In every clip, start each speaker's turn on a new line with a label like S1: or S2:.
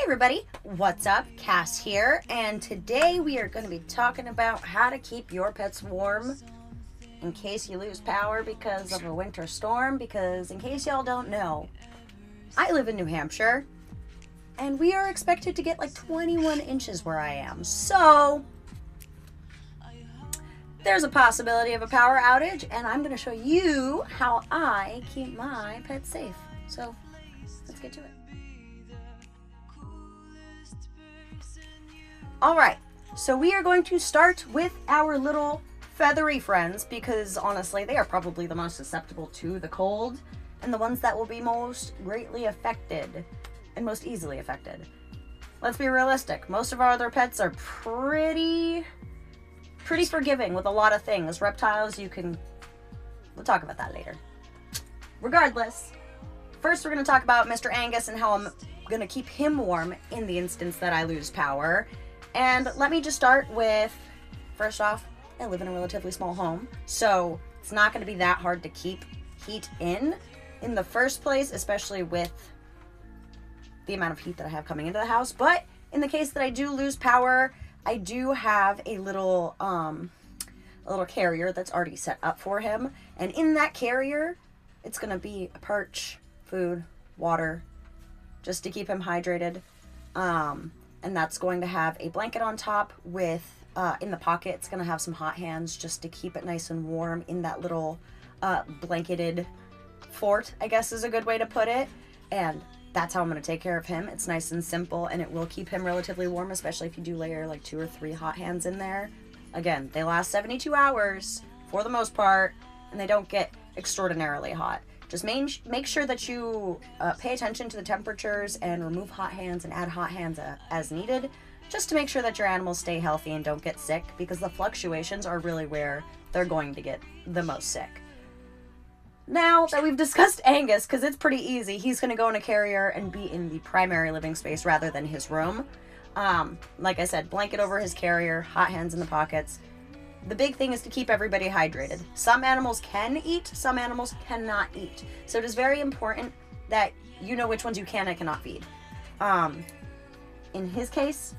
S1: everybody, what's up? Cass here, and today we are going to be talking about how to keep your pets warm in case you lose power because of a winter storm. Because in case y'all don't know, I live in New Hampshire and we are expected to get like 21 inches where I am, so there's a possibility of a power outage, and I'm going to show you how I keep my pets safe. So let's get to it. Alright, so we are going to start with our little feathery friends, because honestly they are probably the most susceptible to the cold and the ones that will be most greatly affected and most easily affected. Let's be realistic, most of our other pets are pretty forgiving with a lot of things. Reptiles, we'll talk about that later. Regardless, first we're going to talk about Mr. Angus and how I'm going to keep him warm in the instance that I lose power. And let me just start with, first off, I live in a relatively small home, so it's not going to be that hard to keep heat in the first place, especially with the amount of heat that I have coming into the house. But in the case that I do lose power, I do have a little carrier that's already set up for him. And in that carrier, it's going to be a perch, food, water, just to keep him hydrated. And that's going to have a blanket on top with, in the pocket, it's going to have some hot hands just to keep it nice and warm in that little blanketed fort, I guess is a good way to put it. And that's how I'm going to take care of him. It's nice and simple, and it will keep him relatively warm, especially if you do layer like 2 or 3 hot hands in there. Again, they last 72 hours for the most part, and they don't get extraordinarily hot. Just make sure that you pay attention to the temperatures and remove hot hands and add hot hands as needed, just to make sure that your animals stay healthy and don't get sick, because the fluctuations are really where they're going to get the most sick. Now that we've discussed Angus, because it's pretty easy, he's going to go in a carrier and be in the primary living space rather than his room. Like I said, blanket over his carrier, hot hands in the pockets. The big thing is to keep everybody hydrated. Some animals can eat, some animals cannot eat. So it is very important that you know which ones you can and cannot feed. In his case,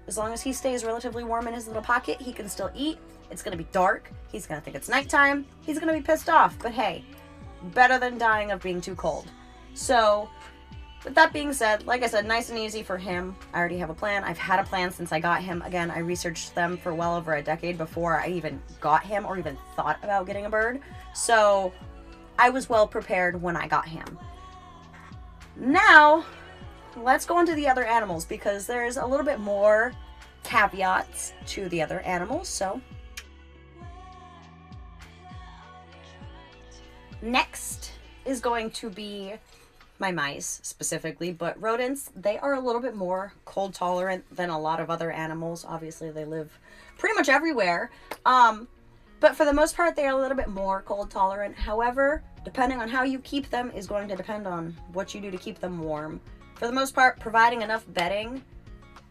S1: as long as he stays relatively warm in his little pocket, he can still eat. It's going to be dark. He's going to think it's nighttime. He's going to be pissed off. But hey, better than dying of being too cold. So with that being said, like I said, nice and easy for him. I already have a plan. I've had a plan since I got him. Again, I researched them for well over a decade before I even got him or even thought about getting a bird. So I was well prepared when I got him. Now, let's go into the other animals, because there's a little bit more caveats to the other animals. So next is going to be my mice specifically, but rodents, they are a little bit more cold tolerant than a lot of other animals. Obviously they live pretty much everywhere, but for the most part they are a little bit more cold tolerant. However, depending on how you keep them is going to depend on what you do to keep them warm. For the most part, providing enough bedding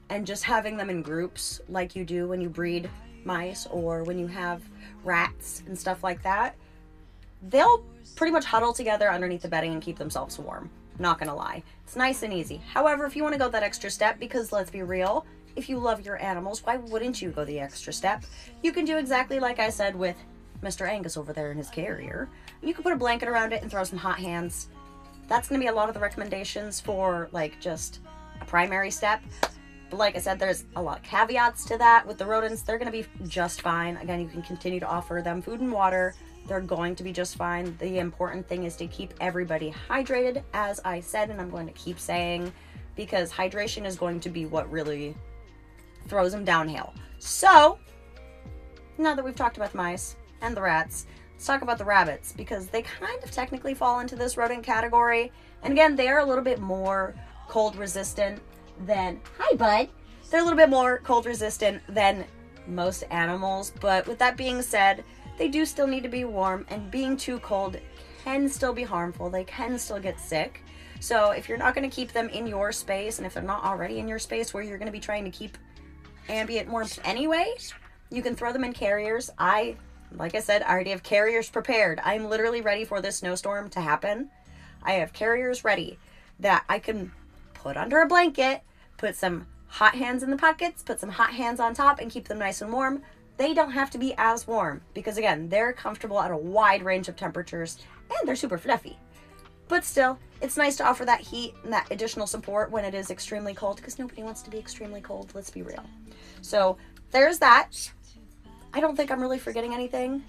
S1: and just having them in groups like you do when you breed mice or when you have rats and stuff like that, they'll pretty much huddle together underneath the bedding and keep themselves warm. Not gonna lie. It's nice and easy. However, if you want to go that extra step, because let's be real, if you love your animals, why wouldn't you go the extra step? You can do exactly like I said with Mr. Angus over there in his carrier. You can put a blanket around it and throw some hot hands. That's gonna be a lot of the recommendations for like just a primary step. But like I said, there's a lot of caveats to that. With the rodents, they're gonna be just fine. Again, you can continue to offer them food and water. They're going to be just fine. The important thing is to keep everybody hydrated, as I said, and I'm going to keep saying, because hydration is going to be what really throws them downhill. So, now that we've talked about the mice and the rats, let's talk about the rabbits, because they kind of technically fall into this rodent category. And again, they are a little bit more cold resistant than, hi bud, they're a little bit more cold resistant than most animals. But with that being said, they do still need to be warm, and being too cold can still be harmful. They can still get sick. So if you're not going to keep them in your space, and if they're not already in your space where you're going to be trying to keep ambient warmth anyway, you can throw them in carriers. Like I said, I already have carriers prepared. I'm literally ready for this snowstorm to happen. I have carriers ready that I can put under a blanket, Put some hot hands in the pockets, put some hot hands on top, and keep them nice and warm. They don't have to be as warm because, again, they're comfortable at a wide range of temperatures and they're super fluffy. But still, it's nice to offer that heat and that additional support when it is extremely cold, because nobody wants to be extremely cold, let's be real. So there's that. I don't think I'm really forgetting anything.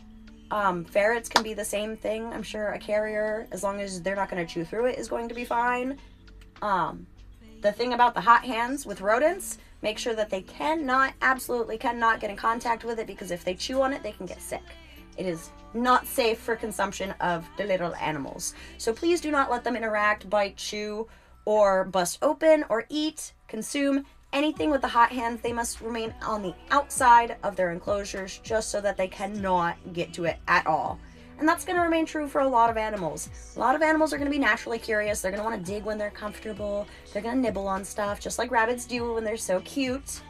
S1: Ferrets can be the same thing. I'm sure a carrier, as long as they're not going to chew through it, is going to be fine. The thing about the hot hands with rodents, make sure that they absolutely cannot get in contact with it, because if they chew on it, they can get sick. It is not safe for consumption of the little animals. So please do not let them interact, bite, chew, or bust open, or eat, consume anything with the hot hands. They must remain on the outside of their enclosures just so that they cannot get to it at all. And that's going to remain true for a lot of animals. A lot of animals are going to be naturally curious. They're going to want to dig when they're comfortable. They're going to nibble on stuff, just like rabbits do when they're so cute.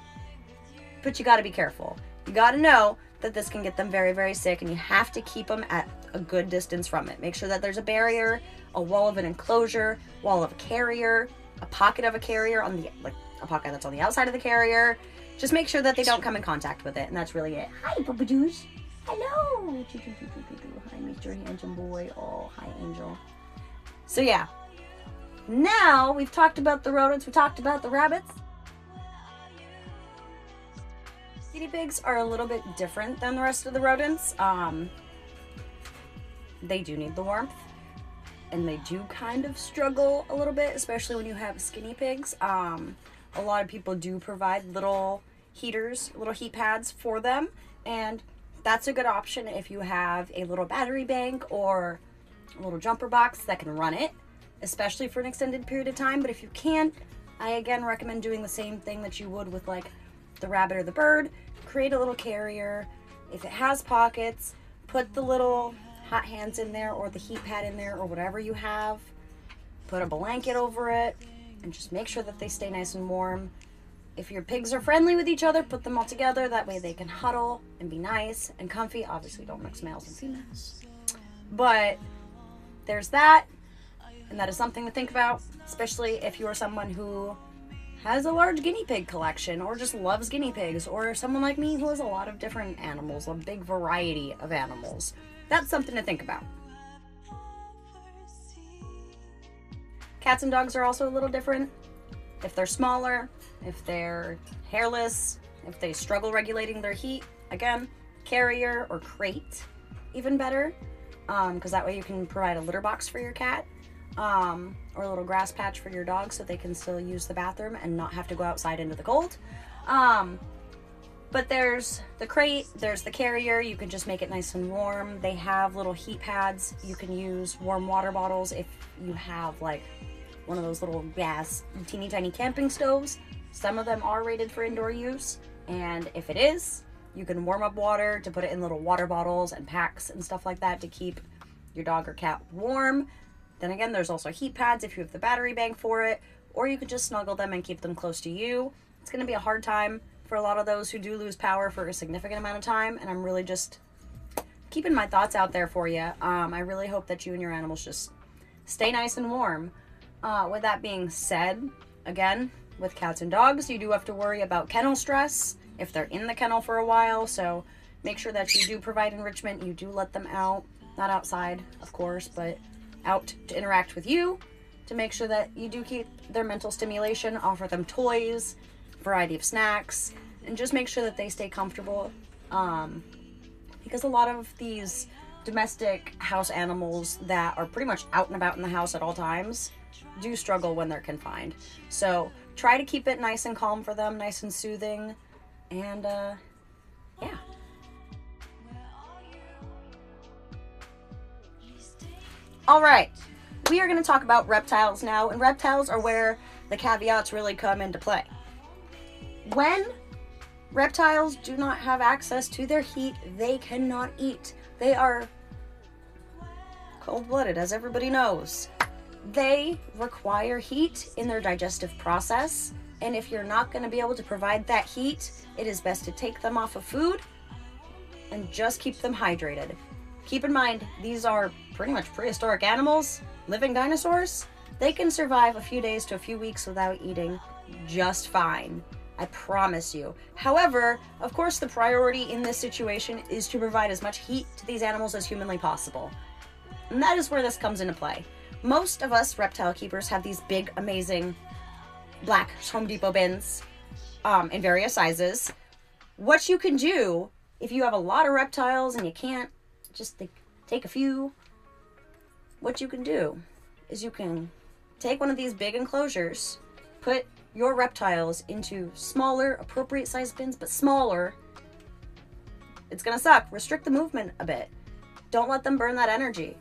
S1: But you got to be careful. You got to know that this can get them very, very sick, and you have to keep them at a good distance from it. Make sure that there's a barrier, a wall of an enclosure, wall of a carrier, a pocket of a carrier on the, like a pocket that's on the outside of the carrier. Just make sure that they don't come in contact with it, and that's really it. Hi, Papa Doos. Hello. Hi, Mr. Handsome Boy. Oh, hi, Angel. So yeah, now we've talked about the rodents, we talked about the rabbits. Guinea pigs are a little bit different than the rest of the rodents. They do need the warmth, and they do kind of struggle a little bit, especially when you have skinny pigs. A lot of people do provide little heaters, little heat pads for them, and that's a good option if you have a little battery bank or a little jumper box that can run it, especially for an extended period of time. But if you can't, I again recommend doing the same thing that you would with like the rabbit or the bird. Create a little carrier. If it has pockets, put the little hot hands in there or the heat pad in there or whatever you have. Put a blanket over it and just make sure that they stay nice and warm. If your pigs are friendly with each other, put them all together. That way they can huddle and be nice and comfy. Obviously, don't mix males and females. But there's that, and that is something to think about, especially if you are someone who has a large guinea pig collection or just loves guinea pigs, or someone like me who has a lot of different animals, a big variety of animals. That's something to think about. Cats and dogs are also a little different. If they're smaller, if they're hairless, if they struggle regulating their heat, again, carrier or crate, even better, because that way you can provide a litter box for your cat, or a little grass patch for your dog so they can still use the bathroom and not have to go outside into the cold. But there's the crate, there's the carrier. You can just make it nice and warm. They have little heat pads. You can use warm water bottles if you have like one of those little gas teeny tiny camping stoves. Some of them are rated for indoor use, and if it is, you can warm up water to put it in little water bottles and packs and stuff like that to keep your dog or cat warm. Then again, there's also heat pads if you have the battery bank for it, or you could just snuggle them and keep them close to you. It's going to be a hard time for a lot of those who do lose power for a significant amount of time, and I'm really just keeping my thoughts out there for you. I really hope that you and your animals just stay nice and warm. With that being said, again, with cats and dogs, you do have to worry about kennel stress if they're in the kennel for a while, so make sure that you do provide enrichment. You do let them out, not outside, of course, but out to interact with you, to make sure that you do keep their mental stimulation, offer them toys, variety of snacks, and just make sure that they stay comfortable, because a lot of these domestic house animals that are pretty much out and about in the house at all times do struggle when they're confined. So try to keep it nice and calm for them, nice and soothing, and yeah. All right, we are going to talk about reptiles now, and reptiles are where the caveats really come into play. When reptiles do not have access to their heat, they cannot eat. They are cold-blooded, as everybody knows. They require heat in their digestive process, and if you're not going to be able to provide that heat, it is best to take them off of food and just keep them hydrated. Keep in mind, these are pretty much prehistoric animals, living dinosaurs. They can survive a few days to a few weeks without eating, just fine. I promise you. However, of course, the priority in this situation is to provide as much heat to these animals as humanly possible. And that is where this comes into play. Most of us reptile keepers have these big, amazing black Home Depot bins in various sizes. What you can do if you have a lot of reptiles and you can't just take a few, what you can do is you can take one of these big enclosures, put your reptiles into smaller, appropriate sized bins, but smaller. It's gonna suck. Restrict the movement a bit. Don't let them burn that energy.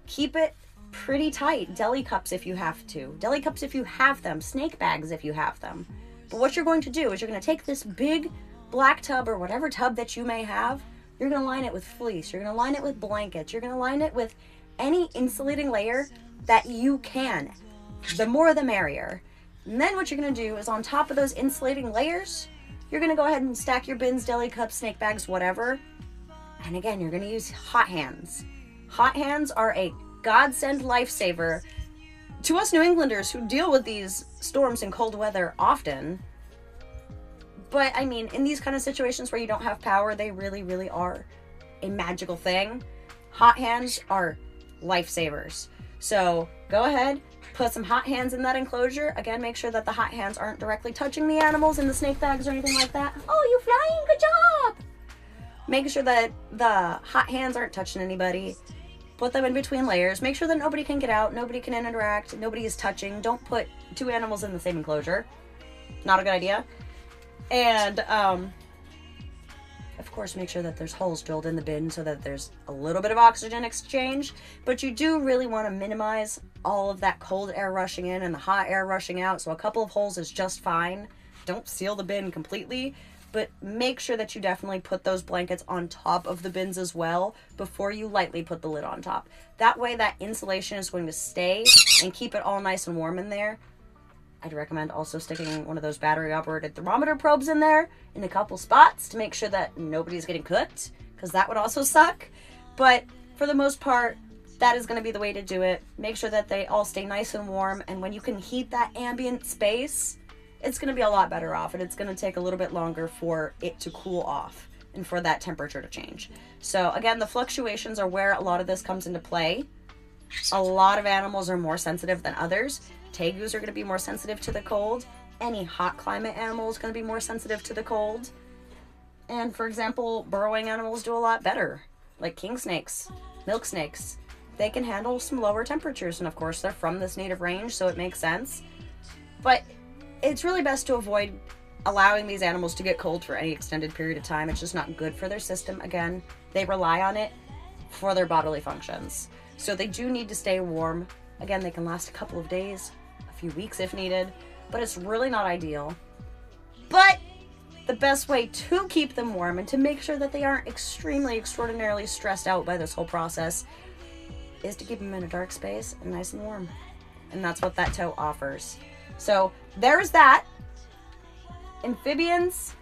S1: Keep it pretty tight. Deli cups if you have to. Deli cups if you have them. Snake bags if you have them. But what you're going to do is you're going to take this big black tub or whatever tub that you may have. You're going to line it with fleece. You're going to line it with blankets. You're going to line it with any insulating layer that you can. The more the merrier. And then what you're going to do is on top of those insulating layers, you're going to go ahead and stack your bins, deli cups, snake bags, whatever. And again, you're going to use hot hands. Hot hands are a godsend lifesaver to us New Englanders who deal with these storms and cold weather often. But I mean, in these kind of situations where you don't have power, they really, really are a magical thing. Hot hands are lifesavers. So go ahead, put some hot hands in that enclosure. Again, make sure that the hot hands aren't directly touching the animals in the snake bags or anything like that. Oh, you flying, good job! Make sure that the hot hands aren't touching anybody. Put them in between layers. Make sure that nobody can get out, nobody can interact, nobody is touching. Don't put two animals in the same enclosure. Not a good idea. And, of course, make sure that there's holes drilled in the bin so that there's a little bit of oxygen exchange. But you do really want to minimize all of that cold air rushing in and the hot air rushing out. So a couple of holes is just fine. Don't seal the bin completely. But make sure that you definitely put those blankets on top of the bins as well before you lightly put the lid on top. That way that insulation is going to stay and keep it all nice and warm in there. I'd recommend also sticking one of those battery operated thermometer probes in there in a couple spots to make sure that nobody's getting cooked, because that would also suck. But for the most part, that is going to be the way to do it. Make sure that they all stay nice and warm, and when you can heat that ambient space, it's going to be a lot better off, and it's going to take a little bit longer for it to cool off and for that temperature to change. So again, the fluctuations are where a lot of this comes into play. A lot of animals are more sensitive than others. Tegus are going to be more sensitive to the cold. Any hot climate animal is going to be more sensitive to the cold. And for example, burrowing animals do a lot better, like king snakes, milk snakes. They can handle some lower temperatures, and of course they're from this native range, so it makes sense. But it's really best to avoid allowing these animals to get cold for any extended period of time. It's just not good for their system. Again, they rely on it for their bodily functions. So they do need to stay warm. Again, they can last a couple of days, a few weeks if needed, but it's really not ideal. But the best way to keep them warm and to make sure that they aren't extraordinarily stressed out by this whole process is to keep them in a dark space and nice and warm. And that's what that tote offers. So there's that. Amphibians,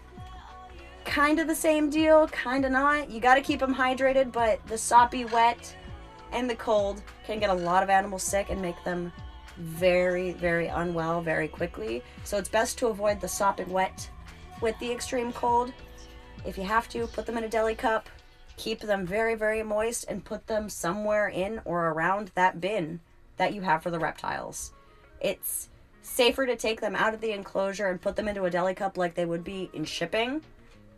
S1: kind of the same deal, kind of not. You got to keep them hydrated, but the soppy wet and the cold can get a lot of animals sick and make them very, very unwell very quickly. So it's best to avoid the sopping wet with the extreme cold. If you have to, put them in a deli cup, keep them very, very moist, and put them somewhere in or around that bin that you have for the reptiles. It's safer to take them out of the enclosure and put them into a deli cup like they would be in shipping,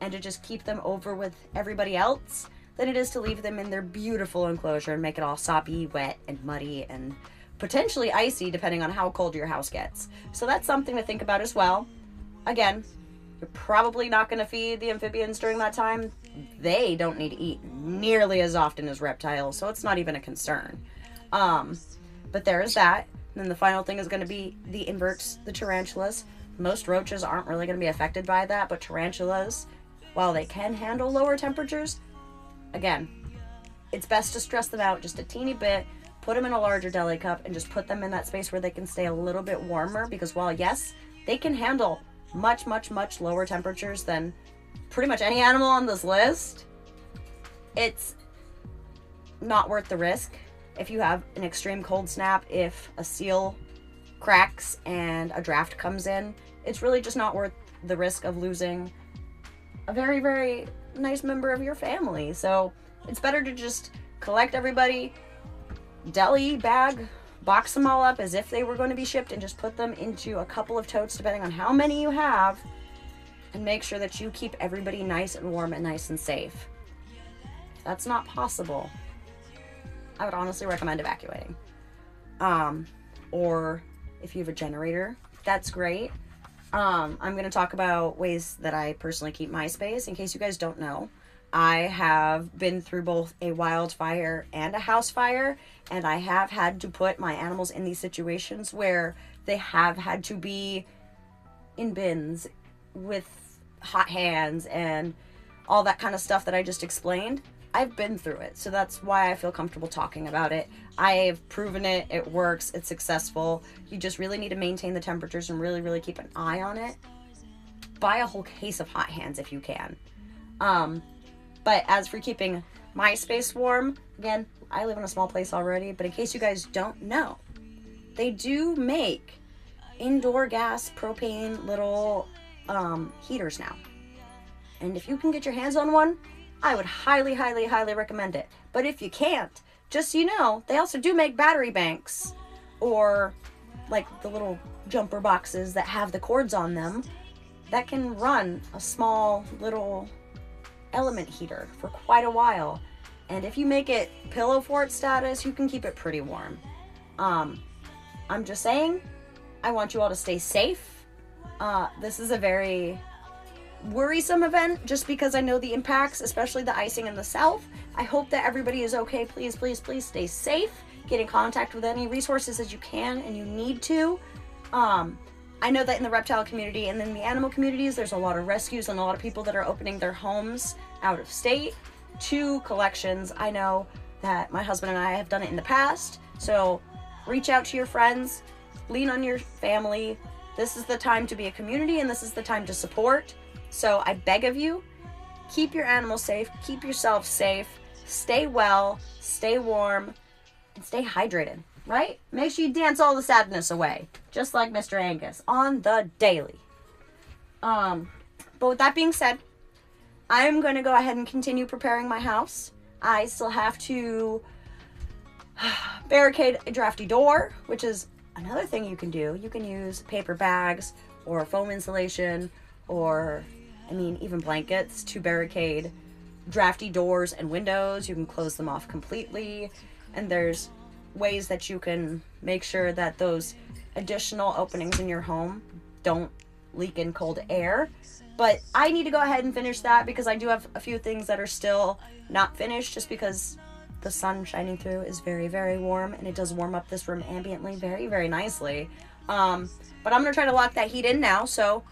S1: and to just keep them over with everybody else, than it is to leave them in their beautiful enclosure and make it all soppy, wet, and muddy, and potentially icy depending on how cold your house gets. So that's something to think about as well. Again, you're probably not going to feed the amphibians during that time. They don't need to eat nearly as often as reptiles, so it's not even a concern. But there is that. And then the final thing is going to be the inverts, the tarantulas. Most roaches aren't really going to be affected by that, but tarantulas, while they can handle lower temperatures, again, it's best to stress them out just a teeny bit, put them in a larger deli cup, and just put them in that space where they can stay a little bit warmer, because while, yes, they can handle much, much, much lower temperatures than pretty much any animal on this list, it's not worth the risk. If you have an extreme cold snap, if a seal cracks and a draft comes in, it's really just not worth the risk of losing a very, very nice member of your family. So it's better to just collect everybody, deli bag, box them all up as if they were going to be shipped, and just put them into a couple of totes depending on how many you have, and make sure that you keep everybody nice and warm and nice and safe. If that's not possible, I would honestly recommend evacuating. Or if you have a generator, that's great. I'm going to talk about ways that I personally keep my space. In case you guys don't know, I have been through both a wildfire and a house fire, and I have had to put my animals in these situations where they have had to be in bins with hot hands and all that kind of stuff that I just explained. I've been through it, so that's why I feel comfortable talking about it. I've proven it. It works. It's successful. You just really need to maintain the temperatures and really, really keep an eye on it. Buy a whole case of hot hands if you can. But as for keeping my space warm, again, I live in a small place already, but in case you guys don't know, they do make indoor gas propane little heaters now. And if you can get your hands on one, I would highly, highly, highly recommend it. But if you can't, just so you know, they also do make battery banks, or like the little jumper boxes that have the cords on them that can run a small little element heater for quite a while. And if you make it pillow fort status, you can keep it pretty warm. I'm just saying, I want you all to stay safe. This is a very worrisome event just because I know the impacts, especially the icing in the south. I hope that everybody is okay. Please, please, please stay safe. Get in contact with any resources as you can and you need to. I know that in the reptile community and in the animal communities, there's a lot of rescues and a lot of people that are opening their homes out of state to collections. I know that my husband and I have done it in the past. So reach out to your friends, lean on your family. This is the time to be a community and this is the time to support. So I beg of you, keep your animals safe, keep yourself safe, stay well, stay warm, and stay hydrated, right? Make sure you dance all the sadness away, just like Mr. Angus on the daily. But with that being said, I'm going to go ahead and continue preparing my house. I still have to barricade a drafty door, which is another thing you can do. You can use paper bags or foam insulation or, even blankets to barricade drafty doors and windows. You can close them off completely. And there's ways that you can make sure that those additional openings in your home don't leak in cold air. But I need to go ahead and finish that because I do have a few things that are still not finished just because the sun shining through is very, very warm and it does warm up this room ambiently very, very nicely. But I'm going to try to lock that heat in now. So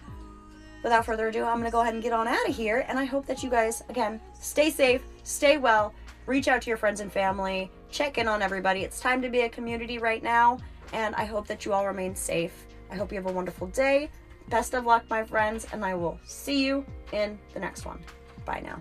S1: without further ado, I'm going to go ahead and get on out of here. And I hope that you guys, again, stay safe, stay well, reach out to your friends and family, check in on everybody. It's time to be a community right now. And I hope that you all remain safe. I hope you have a wonderful day. Best of luck, my friends, and I will see you in the next one. Bye now.